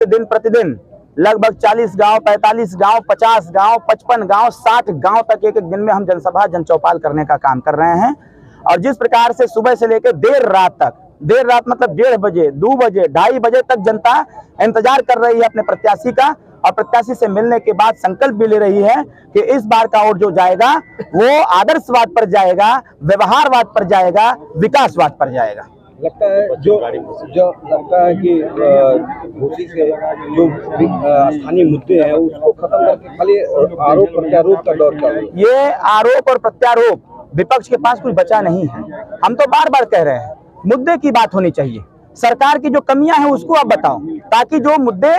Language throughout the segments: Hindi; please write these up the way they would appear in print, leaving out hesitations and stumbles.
दिन प्रतिदिन लगभग 40 गांव, 45 गांव, 50 गांव, 55 गांव, 60 गांव तक एक एक दिन में हम जनसभा जनचौपाल करने का काम कर रहे हैं। और जिस प्रकार से सुबह से लेकर देर रात तक, देर रात मतलब 1:30 बजे, 2 बजे, 2:30 बजे तक जनता इंतजार कर रही है अपने प्रत्याशी का, और प्रत्याशी से मिलने के बाद संकल्प भी ले रही है कि इस बार का वोट जो जाएगा वो आदर्शवाद पर जाएगा, व्यवहारवाद पर जाएगा, विकासवाद पर जाएगा। लगता है जो लगता है कि घोसी से जो स्थानीय मुद्दे हैं उसको खत्म करके खाली आरोप प्रत्यारोप का दौर चल रहा है। ये आरोप और प्रत्यारोप विपक्ष के पास कुछ बचा नहीं है। हम तो बार बार कह रहे हैं मुद्दे की बात होनी चाहिए, सरकार की जो कमियां हैं उसको आप बताओ, ताकि जो मुद्दे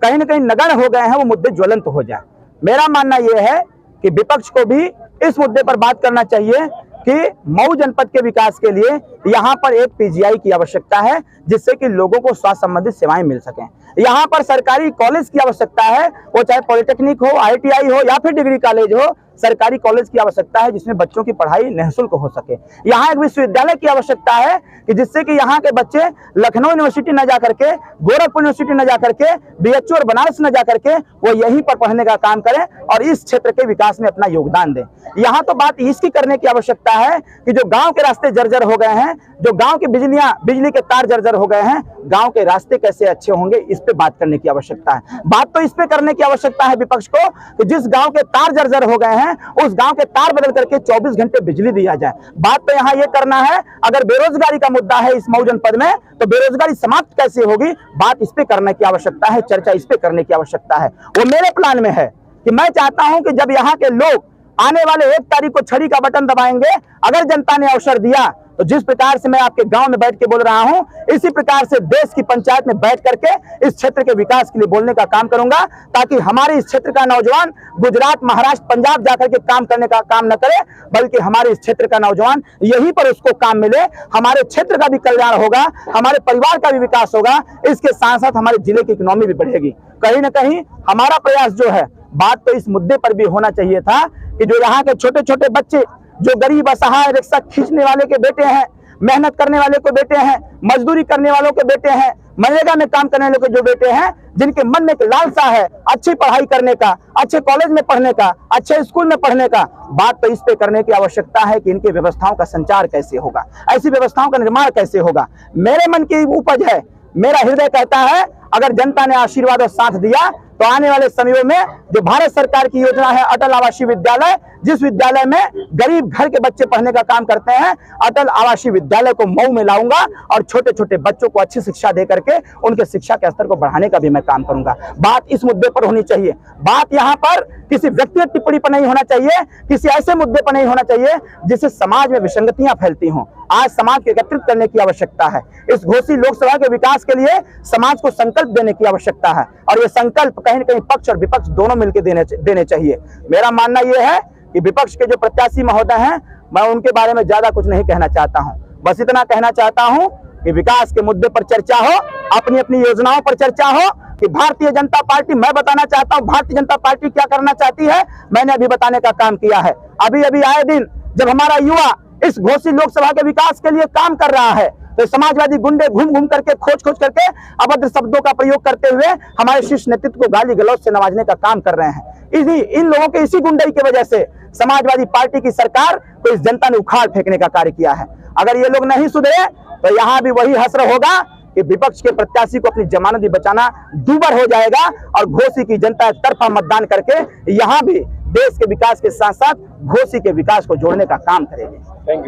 कहीं न कहीं नगण्य हो गए हैं वो मुद्दे ज्वलंत हो जाए। मेरा मानना यह है कि विपक्ष को भी इस मुद्दे पर बात करना चाहिए कि मऊ जनपद के विकास के लिए यहाँ पर एक पीजीआई की आवश्यकता है, जिससे कि लोगों को स्वास्थ्य संबंधित सेवाएं मिल सकें। यहाँ पर सरकारी कॉलेज की आवश्यकता है, वो चाहे पॉलिटेक्निक हो, ITI हो या फिर डिग्री कॉलेज हो, सरकारी कॉलेज की आवश्यकता है जिसमें बच्चों की पढ़ाई निःशुल्क हो सके। यहाँ एक विश्वविद्यालय की आवश्यकता है कि जिससे कि यहाँ के बच्चे लखनऊ यूनिवर्सिटी न जा करके, गोरखपुर यूनिवर्सिटी न जा करके, BHU और बनारस न जा करके वो यहीं पर पढ़ने का काम करें और इस क्षेत्र के विकास में अपना योगदान दें। यहाँ तो बात इसकी करने की आवश्यकता है कि जो गांव के रास्ते जर्जर हो गए हैं, जो गांव की बिजली के तार जर्जर हो गए हैं, गांव के रास्ते कैसे अच्छे होंगे इस पे बात करने की आवश्यकता है। बात तो इस पे करने की आवश्यकता है विपक्ष को कि जिस गांव के तार जर्जर हो गए हैं उस गांव के तार बदल करके 24 घंटे बिजली दिया जाए। बात तो यहाँ ये करना है, अगर बेरोजगारी का मुद्दा है इस मऊ जनपद में तो बेरोजगारी समाप्त कैसे होगी, बात इस पे करने की आवश्यकता है, चर्चा इस पे करने की आवश्यकता है। वो मेरे प्लान में है कि मैं चाहता हूं कि जब यहाँ के लोग आने वाले 1 तारीख को छड़ी का बटन दबाएंगे, अगर जनता ने अवसर दिया तो जिस प्रकार से मैं आपके गांव में बैठ के बोल रहा हूं, इसी प्रकार से देश की पंचायत में बैठ करके इस क्षेत्र के विकास के लिए बोलने का काम करूंगा, ताकि हमारे इस क्षेत्र का नौजवान गुजरात, महाराष्ट्र, पंजाब जाकर के काम करने का काम न करे, बल्कि हमारे इस क्षेत्र का नौजवान यहीं पर उसको काम मिले, हमारे क्षेत्र का भी कल्याण होगा, हमारे परिवार का भी विकास होगा, इसके साथ साथ हमारे जिले की इकोनॉमी भी बढ़ेगी। कहीं ना कहीं हमारा प्रयास जो है, बात तो इस मुद्दे पर भी होना चाहिए था कि जो यहाँ के छोटे छोटे बच्चे, जो गरीब असहाय रिक्शा खींचने वाले के बेटे हैं, मेहनत करने वाले को बेटे हैं, मजदूरी करने वालों के बेटे हैं, मनरेगा में काम करने वालों के जो बेटे हैं, जिनके मन में एक लालसा है अच्छी पढ़ाई करने का, अच्छे कॉलेज में पढ़ने का, अच्छे स्कूल में पढ़ने का, बात तो इस पे करने की आवश्यकता है कि इनकी व्यवस्थाओं का संचार कैसे होगा, ऐसी व्यवस्थाओं का निर्माण कैसे होगा। मेरे मन की उपज है, मेरा हृदय कहता है अगर जनता ने आशीर्वाद और साथ दिया तो आने वाले समयों में जो भारत सरकार की योजना है अटल आवासीय विद्यालय, जिस विद्यालय में गरीब घर के बच्चे पढ़ने का काम करते हैं, अटल आवासीय विद्यालय को मऊ में लाऊंगा और छोटे छोटे बच्चों को अच्छी शिक्षा दे करके उनके शिक्षा के स्तर को बढ़ाने का भी मैं काम करूंगा। बात इस मुद्दे पर होनी चाहिए, बात यहाँ पर किसी व्यक्तिगत टिप्पणी पर नहीं होना चाहिए, किसी ऐसे मुद्दे पर नहीं होना चाहिए जिससे समाज में विसंगतियां फैलती हों। आज समाज को एकत्रित करने की आवश्यकता है, इस घोसी लोकसभा के विकास के लिए समाज को संकल्प देने की आवश्यकता है, और ये संकल्प कहीं न कहीं पक्ष और विपक्ष दोनों मिलकर देने चाहिए। मेरा मानना यह है कि विपक्ष के जो प्रत्याशी महोदय हैं, मैं उनके बारे में ज्यादा कुछ नहीं कहना चाहता हूं, बस इतना कहना चाहता हूं कि विकास के मुद्दे पर चर्चा हो, अपनी अपनी योजनाओं पर चर्चा हो कि भारतीय जनता पार्टी, मैं बताना चाहता हूं भारतीय जनता पार्टी क्या करना चाहती है, मैंने अभी बताने का काम किया है। अभी अभी आए दिन जब हमारा युवा इस घोसी लोकसभा के विकास के लिए काम कर रहा है तो समाजवादी गुंडे घूम घूम करके, खोज करके अभद्र शब्दों का प्रयोग करते हुए हमारे शीर्ष नेतृत्व को गाली गलौज से नवाजने का काम कर रहे हैं। इन लोगों के इसी गुंडई की वजह से समाजवादी पार्टी की सरकार को इस जनता ने उखाड़ फेंकने का कार्य किया है। अगर ये लोग नहीं सुधरे तो यहाँ भी वही हश्र होगा कि विपक्ष के प्रत्याशी को अपनी जमानत भी बचाना दूभर हो जाएगा और घोसी की जनता एक तरफा मतदान करके यहाँ भी देश के विकास के साथ साथ घोसी के विकास को जोड़ने का काम करेगी। Thank you.